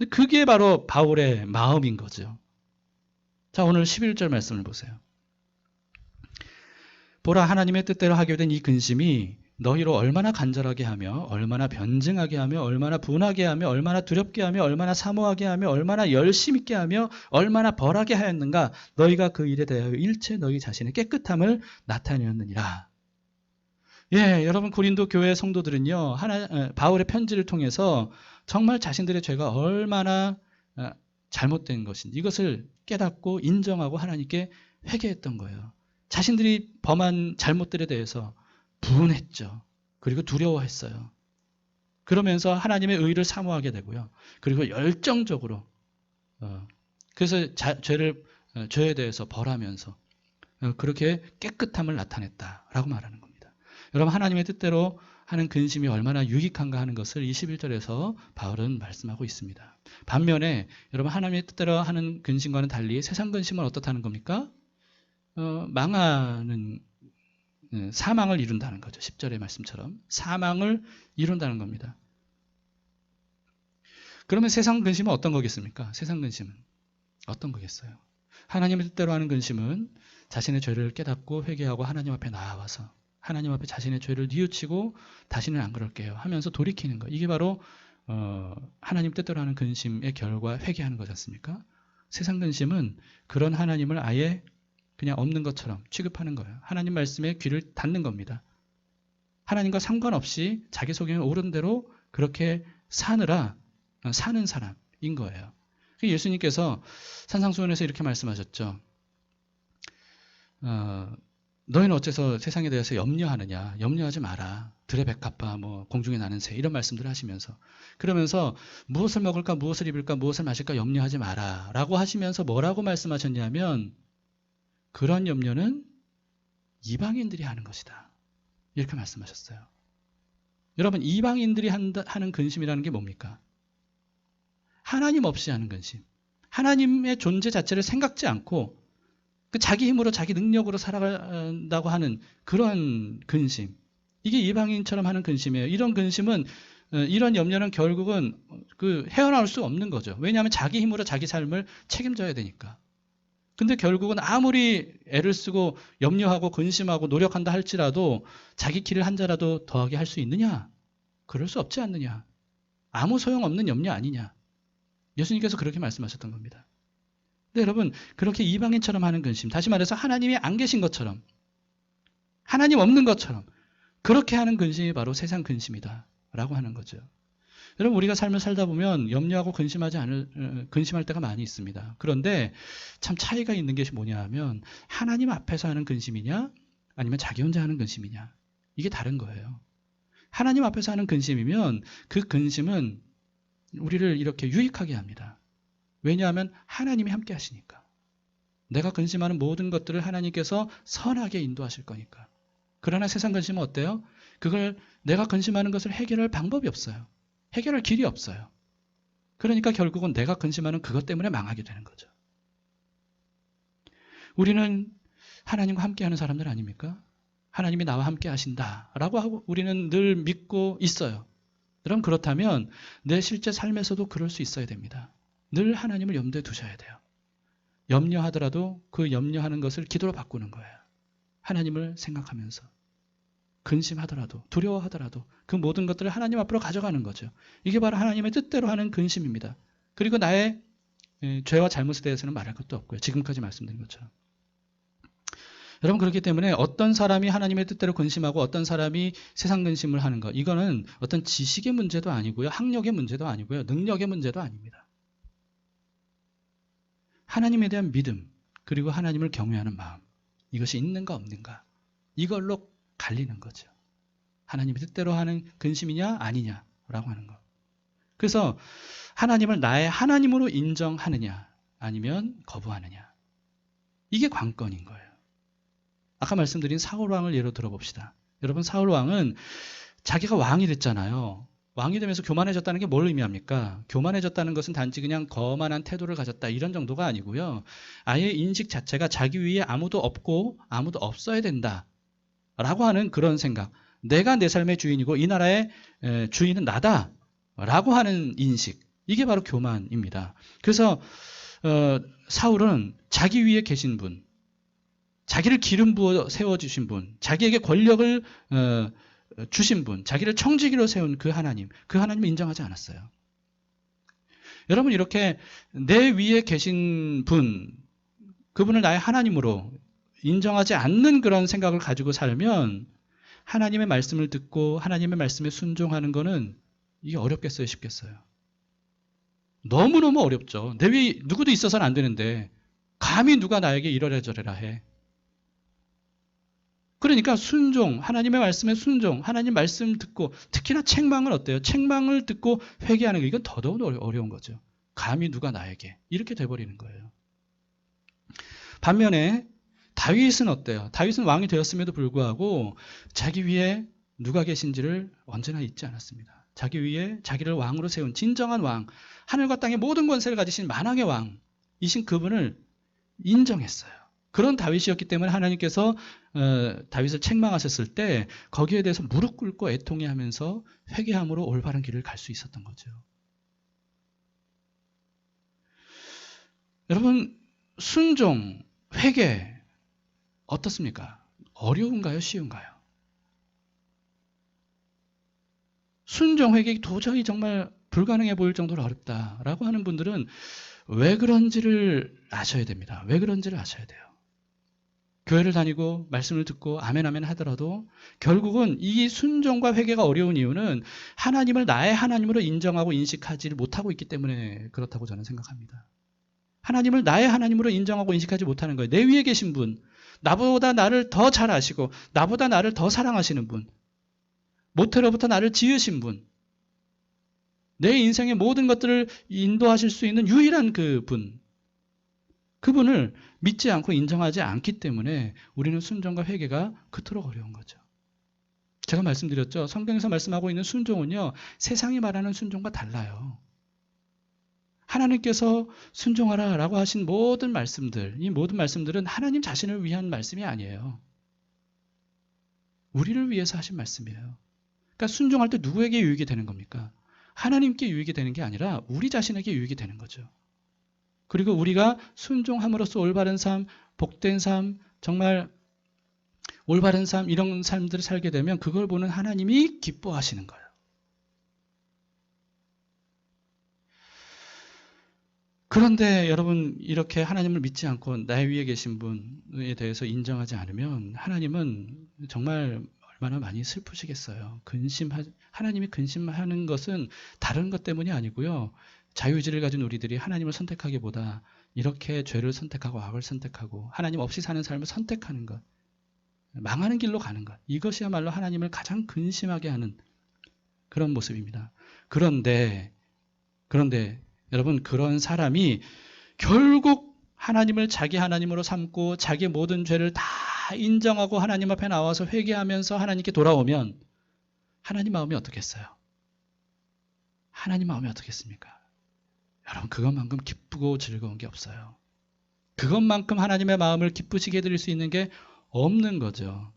그게 바로 바울의 마음인 거죠. 자, 오늘 11절 말씀을 보세요. 보라, 하나님의 뜻대로 하게 된 이 근심이 너희로 얼마나 간절하게 하며 얼마나 변증하게 하며 얼마나 분하게 하며 얼마나 두렵게 하며 얼마나 사모하게 하며 얼마나 열심 있게 하며 얼마나 벌하게 하였는가. 너희가 그 일에 대하여 일체 너희 자신의 깨끗함을 나타내었느니라. 예, 여러분, 고린도 교회 성도들은요, 바울의 편지를 통해서 정말 자신들의 죄가 얼마나 잘못된 것인지 이것을 깨닫고 인정하고 하나님께 회개했던 거예요. 자신들이 범한 잘못들에 대해서 분했죠. 그리고 두려워했어요. 그러면서 하나님의 의를 사모하게 되고요. 그리고 열정적으로 그래서 죄에 대해서 벌하면서 그렇게 깨끗함을 나타냈다라고 말하는 겁니다. 여러분, 하나님의 뜻대로 하는 근심이 얼마나 유익한가 하는 것을 21절에서 바울은 말씀하고 있습니다. 반면에 여러분, 하나님의 뜻대로 하는 근심과는 달리 세상 근심은 어떻다는 겁니까? 망하는, 사망을 이룬다는 거죠. 10절의 말씀처럼 사망을 이룬다는 겁니다. 그러면 세상 근심은 어떤 거겠습니까? 세상 근심은 어떤 거겠어요? 하나님의 뜻대로 하는 근심은 자신의 죄를 깨닫고 회개하고 하나님 앞에 나아와서 하나님 앞에 자신의 죄를 뉘우치고 다시는 안 그럴게요 하면서 돌이키는 거. 이게 바로 하나님 뜻대로 하는 근심의 결과 회개하는 거지 않습니까? 세상 근심은 그런 하나님을 아예 그냥 없는 것처럼 취급하는 거예요. 하나님 말씀에 귀를 닫는 겁니다. 하나님과 상관없이 자기 속에는 옳은 대로 그렇게 사느라 사는 사람인 거예요. 예수님께서 산상수훈에서 이렇게 말씀하셨죠. 너희는 어째서 세상에 대해서 염려하느냐. 염려하지 마라. 들의 백합화, 공중에 나는 새 이런 말씀들을 하시면서 그러면서 무엇을 먹을까 무엇을 입을까 무엇을 마실까 염려하지 마라 라고 하시면서 뭐라고 말씀하셨냐면 그런 염려는 이방인들이 하는 것이다. 이렇게 말씀하셨어요. 여러분 이방인들이 하는 근심이라는 게 뭡니까? 하나님 없이 하는 근심. 하나님의 존재 자체를 생각지 않고 자기 힘으로 자기 능력으로 살아간다고 하는 그런 근심. 이게 이방인처럼 하는 근심이에요. 이런 근심은 이런 염려는 결국은 헤어나올 수 없는 거죠. 왜냐하면 자기 힘으로 자기 삶을 책임져야 되니까. 근데 결국은 아무리 애를 쓰고 염려하고 근심하고 노력한다 할지라도 자기 길을 한 자라도 더하게 할 수 있느냐? 그럴 수 없지 않느냐? 아무 소용없는 염려 아니냐? 예수님께서 그렇게 말씀하셨던 겁니다. 근데 여러분 그렇게 이방인처럼 하는 근심, 다시 말해서 하나님이 안 계신 것처럼 하나님 없는 것처럼 그렇게 하는 근심이 바로 세상 근심이다 라고 하는 거죠. 여러분 우리가 삶을 살다 보면 염려하고 근심할 때가 많이 있습니다. 그런데 참 차이가 있는 것이 뭐냐 하면 하나님 앞에서 하는 근심이냐 아니면 자기 혼자 하는 근심이냐 이게 다른 거예요. 하나님 앞에서 하는 근심이면 그 근심은 우리를 이렇게 유익하게 합니다. 왜냐하면 하나님이 함께 하시니까. 내가 근심하는 모든 것들을 하나님께서 선하게 인도하실 거니까. 그러나 세상 근심은 어때요? 그걸 내가 근심하는 것을 해결할 방법이 없어요. 해결할 길이 없어요. 그러니까 결국은 내가 근심하는 그것 때문에 망하게 되는 거죠. 우리는 하나님과 함께하는 사람들 아닙니까? 하나님이 나와 함께 하신다라고 하고 우리는 늘 믿고 있어요. 그럼 그렇다면 내 실제 삶에서도 그럴 수 있어야 됩니다. 늘 하나님을 염두에 두셔야 돼요. 염려하더라도 그 염려하는 것을 기도로 바꾸는 거예요. 하나님을 생각하면서. 근심하더라도 두려워하더라도 그 모든 것들을 하나님 앞으로 가져가는 거죠. 이게 바로 하나님의 뜻대로 하는 근심입니다. 그리고 나의 죄와 잘못에 대해서는 말할 것도 없고요. 지금까지 말씀드린 것처럼. 여러분 그렇기 때문에 어떤 사람이 하나님의 뜻대로 근심하고 어떤 사람이 세상 근심을 하는 것 이거는 어떤 지식의 문제도 아니고요. 학력의 문제도 아니고요. 능력의 문제도 아닙니다. 하나님에 대한 믿음 그리고 하나님을 경외하는 마음 이것이 있는가 없는가 이걸로 갈리는 거죠. 하나님의 뜻대로 하는 근심이냐 아니냐라고 하는 것. 그래서 하나님을 나의 하나님으로 인정하느냐 아니면 거부하느냐 이게 관건인 거예요. 아까 말씀드린 사울왕을 예로 들어봅시다. 여러분 사울왕은 자기가 왕이 됐잖아요. 왕이 되면서 교만해졌다는 게 뭘 의미합니까? 교만해졌다는 것은 단지 그냥 거만한 태도를 가졌다 이런 정도가 아니고요. 아예 인식 자체가 자기 위에 아무도 없고 아무도 없어야 된다 라고 하는 그런 생각. 내가 내 삶의 주인이고 이 나라의 주인은 나다 라고 하는 인식. 이게 바로 교만입니다. 그래서 사울은 자기 위에 계신 분, 자기를 기름 부어 세워주신 분, 자기에게 권력을 주신 분, 자기를 청지기로 세운 그 하나님을 인정하지 않았어요. 여러분 이렇게 내 위에 계신 분, 그분을 나의 하나님으로 인정하지 않는 그런 생각을 가지고 살면 하나님의 말씀을 듣고 하나님의 말씀에 순종하는 거는 이게 어렵겠어요? 쉽겠어요? 너무너무 어렵죠. 내 위에 누구도 있어서는 안 되는데 감히 누가 나에게 이러라 저래라 해. 그러니까 순종, 하나님의 말씀에 순종, 하나님 말씀 듣고 특히나 책망은 어때요? 책망을 듣고 회개하는 게 이건 더더욱 어려운 거죠. 감히 누가 나에게 이렇게 돼버리는 거예요. 반면에 다윗은 어때요? 다윗은 왕이 되었음에도 불구하고 자기 위에 누가 계신지를 언제나 잊지 않았습니다. 자기 위에 자기를 왕으로 세운 진정한 왕, 하늘과 땅의 모든 권세를 가지신 만왕의 왕이신 그분을 인정했어요. 그런 다윗이었기 때문에 하나님께서 다윗을 책망하셨을 때 거기에 대해서 무릎 꿇고 애통해하면서 회개함으로 올바른 길을 갈 수 있었던 거죠. 여러분 순종, 회개 어떻습니까? 어려운가요? 쉬운가요? 순종, 회개 도저히 정말 불가능해 보일 정도로 어렵다라고 하는 분들은 왜 그런지를 아셔야 됩니다. 왜 그런지를 아셔야 돼요. 교회를 다니고 말씀을 듣고 아멘 아멘 하더라도 결국은 이 순종과 회개가 어려운 이유는 하나님을 나의 하나님으로 인정하고 인식하지 못하고 있기 때문에 그렇다고 저는 생각합니다. 하나님을 나의 하나님으로 인정하고 인식하지 못하는 거예요. 내 위에 계신 분, 나보다 나를 더 잘 아시고 나보다 나를 더 사랑하시는 분, 모태로부터 나를 지으신 분, 내 인생의 모든 것들을 인도하실 수 있는 유일한 그분, 그분을 믿지 않고 인정하지 않기 때문에 우리는 순종과 회개가 그토록 어려운 거죠. 제가 말씀드렸죠. 성경에서 말씀하고 있는 순종은요, 세상이 말하는 순종과 달라요. 하나님께서 순종하라 라고 하신 모든 말씀들, 이 모든 말씀들은 하나님 자신을 위한 말씀이 아니에요. 우리를 위해서 하신 말씀이에요. 그러니까 순종할 때 누구에게 유익이 되는 겁니까? 하나님께 유익이 되는 게 아니라 우리 자신에게 유익이 되는 거죠. 그리고 우리가 순종함으로써 올바른 삶, 복된 삶, 정말 올바른 삶, 이런 삶들을 살게 되면 그걸 보는 하나님이 기뻐하시는 거예요. 그런데 여러분, 이렇게 하나님을 믿지 않고 나의 위에 계신 분에 대해서 인정하지 않으면 하나님은 정말 얼마나 많이 슬프시겠어요. 하나님이 근심하는 것은 다른 것 때문이 아니고요. 자유의지를 가진 우리들이 하나님을 선택하기보다 이렇게 죄를 선택하고 악을 선택하고 하나님 없이 사는 삶을 선택하는 것, 망하는 길로 가는 것, 이것이야말로 하나님을 가장 근심하게 하는 그런 모습입니다. 그런데 여러분, 그런 사람이 결국 하나님을 자기 하나님으로 삼고 자기 모든 죄를 다 인정하고 하나님 앞에 나와서 회개하면서 하나님께 돌아오면 하나님 마음이 어떻겠어요? 하나님 마음이 어떻겠습니까? 여러분, 그것만큼 기쁘고 즐거운 게 없어요. 그것만큼 하나님의 마음을 기쁘시게 해드릴 수 있는 게 없는 거죠.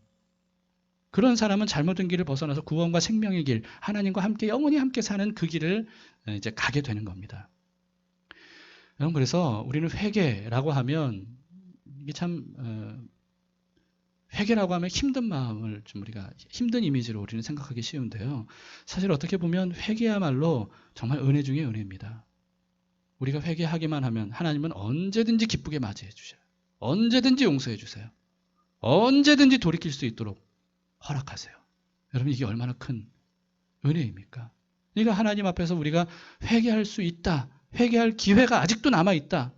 그런 사람은 잘못된 길을 벗어나서 구원과 생명의 길, 하나님과 함께 영원히 함께 사는 그 길을 이제 가게 되는 겁니다. 여러분, 그래서 우리는 회개라고 하면 이게 참 회개라고 하면 힘든 마음을 좀 우리가 힘든 이미지로 우리는 생각하기 쉬운데요. 사실 어떻게 보면 회개야말로 정말 은혜 중에 은혜입니다. 우리가 회개하기만 하면 하나님은 언제든지 기쁘게 맞이해 주셔요. 언제든지 용서해 주세요. 언제든지 돌이킬 수 있도록 허락하세요. 여러분, 이게 얼마나 큰 은혜입니까? 그러니까 하나님 앞에서 우리가 회개할 수 있다, 회개할 기회가 아직도 남아있다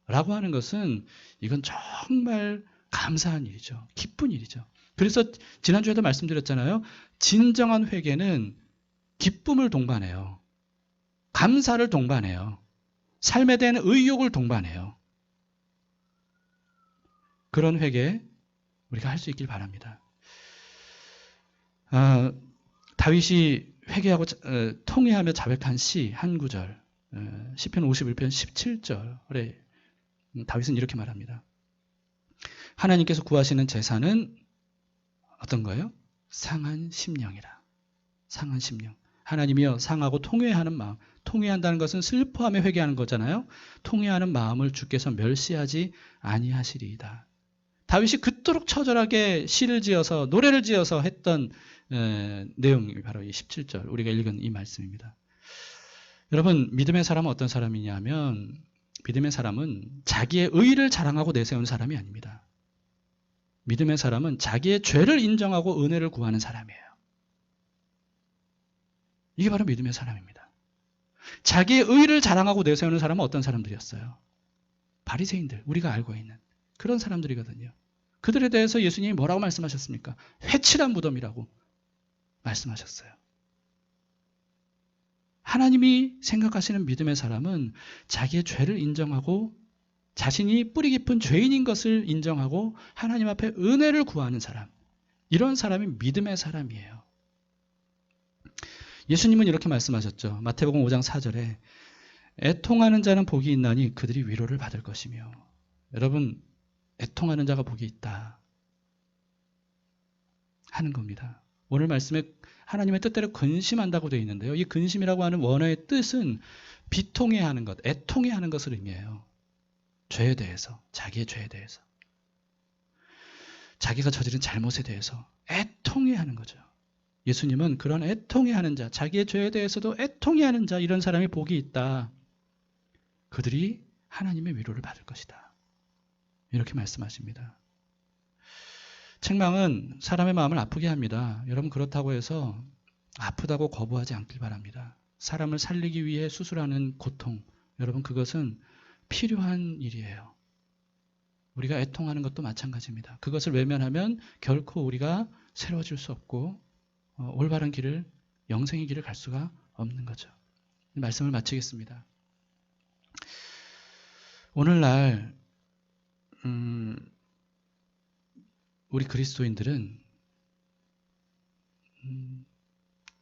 라고 하는 것은 이건 정말 감사한 일이죠. 기쁜 일이죠. 그래서 지난주에도 말씀드렸잖아요. 진정한 회개는 기쁨을 동반해요. 감사를 동반해요. 삶에 대한 의욕을 동반해요. 그런 회개 우리가 할 수 있길 바랍니다. 다윗이 회개하고 통회하며 자백한 시 한 구절, 시편 51편 17절에 다윗은 이렇게 말합니다. 하나님께서 구하시는 제사는 어떤 거예요? 상한 심령이라. 상한 심령. 하나님이여, 상하고 통회하는 마음. 통회한다는 것은 슬퍼하며 회개하는 거잖아요. 통회하는 마음을 주께서 멸시하지 아니하시리이다. 다윗이 그토록 처절하게 시를 지어서 노래를 지어서 했던 내용이 바로 이 17절 우리가 읽은 이 말씀입니다. 여러분, 믿음의 사람은 어떤 사람이냐면 믿음의 사람은 자기의 의를 자랑하고 내세우는 사람이 아닙니다. 믿음의 사람은 자기의 죄를 인정하고 은혜를 구하는 사람이에요. 이게 바로 믿음의 사람입니다. 자기의 의를 자랑하고 내세우는 사람은 어떤 사람들이었어요? 바리새인들, 우리가 알고 있는 그런 사람들이거든요. 그들에 대해서 예수님이 뭐라고 말씀하셨습니까? 회칠한 무덤이라고 말씀하셨어요. 하나님이 생각하시는 믿음의 사람은 자기의 죄를 인정하고 자신이 뿌리 깊은 죄인인 것을 인정하고 하나님 앞에 은혜를 구하는 사람, 이런 사람이 믿음의 사람이에요. 예수님은 이렇게 말씀하셨죠. 마태복음 5장 4절에 애통하는 자는 복이 있나니 그들이 위로를 받을 것이며. 여러분, 애통하는 자가 복이 있다 하는 겁니다. 오늘 말씀에 하나님의 뜻대로 근심한다고 되어 있는데요. 이 근심이라고 하는 원어의 뜻은 비통해하는 것, 애통해하는 것을 의미해요. 죄에 대해서, 자기의 죄에 대해서, 자기가 저지른 잘못에 대해서 애통해하는 거죠. 예수님은 그런 애통해하는 자, 자기의 죄에 대해서도 애통해하는 자, 이런 사람이 복이 있다. 그들이 하나님의 위로를 받을 것이다. 이렇게 말씀하십니다. 책망은 사람의 마음을 아프게 합니다. 여러분, 그렇다고 해서 아프다고 거부하지 않길 바랍니다. 사람을 살리기 위해 수술하는 고통, 여러분, 그것은 필요한 일이에요. 우리가 애통하는 것도 마찬가지입니다. 그것을 외면하면 결코 우리가 새로워질 수 없고 올바른 길을, 영생의 길을 갈 수가 없는 거죠. 말씀을 마치겠습니다. 오늘날 우리 그리스도인들은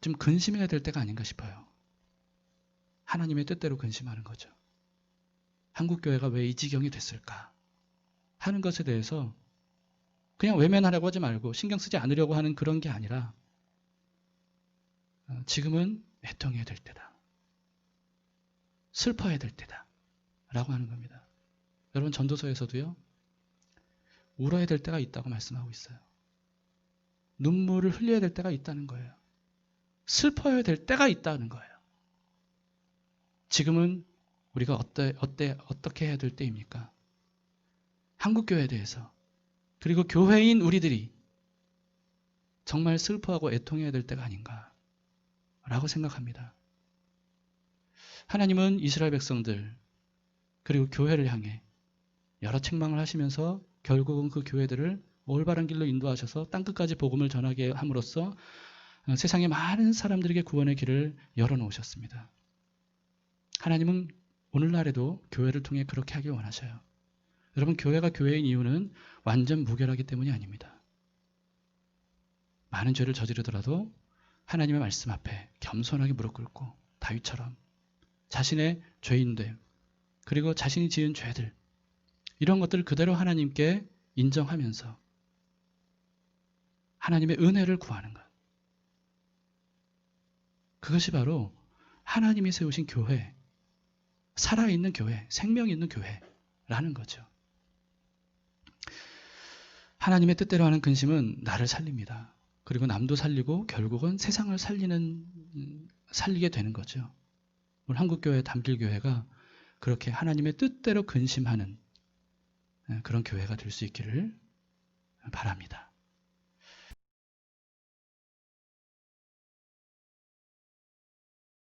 좀 근심해야 될 때가 아닌가 싶어요. 하나님의 뜻대로 근심하는 거죠. 한국교회가 왜 이 지경이 됐을까 하는 것에 대해서 그냥 외면하려고 하지 말고 신경 쓰지 않으려고 하는 그런 게 아니라 지금은 애통해야 될 때다. 슬퍼해야 될 때다. 라고 하는 겁니다. 여러분, 전도서에서도요, 울어야 될 때가 있다고 말씀하고 있어요. 눈물을 흘려야 될 때가 있다는 거예요. 슬퍼야 될 때가 있다는 거예요. 지금은 우리가 어떻게 해야 될 때입니까? 한국교회에 대해서, 그리고 교회인 우리들이 정말 슬퍼하고 애통해야 될 때가 아닌가라고 생각합니다. 하나님은 이스라엘 백성들, 그리고 교회를 향해 여러 책망을 하시면서 결국은 그 교회들을 올바른 길로 인도하셔서 땅끝까지 복음을 전하게 함으로써 세상의 많은 사람들에게 구원의 길을 열어놓으셨습니다. 하나님은 오늘날에도 교회를 통해 그렇게 하길 원하셔요. 여러분, 교회가 교회인 이유는 완전 무결하기 때문이 아닙니다. 많은 죄를 저지르더라도 하나님의 말씀 앞에 겸손하게 무릎 꿇고 다윗처럼 자신의 죄인됨, 그리고 자신이 지은 죄들, 이런 것들을 그대로 하나님께 인정하면서 하나님의 은혜를 구하는 것. 그것이 바로 하나님이 세우신 교회, 살아있는 교회, 생명 있는 교회라는 거죠. 하나님의 뜻대로 하는 근심은 나를 살립니다. 그리고 남도 살리고 결국은 세상을 살리게 되는 거죠. 오늘 한국교회 담길교회가 그렇게 하나님의 뜻대로 근심하는 그런 교회가 될 수 있기를 바랍니다.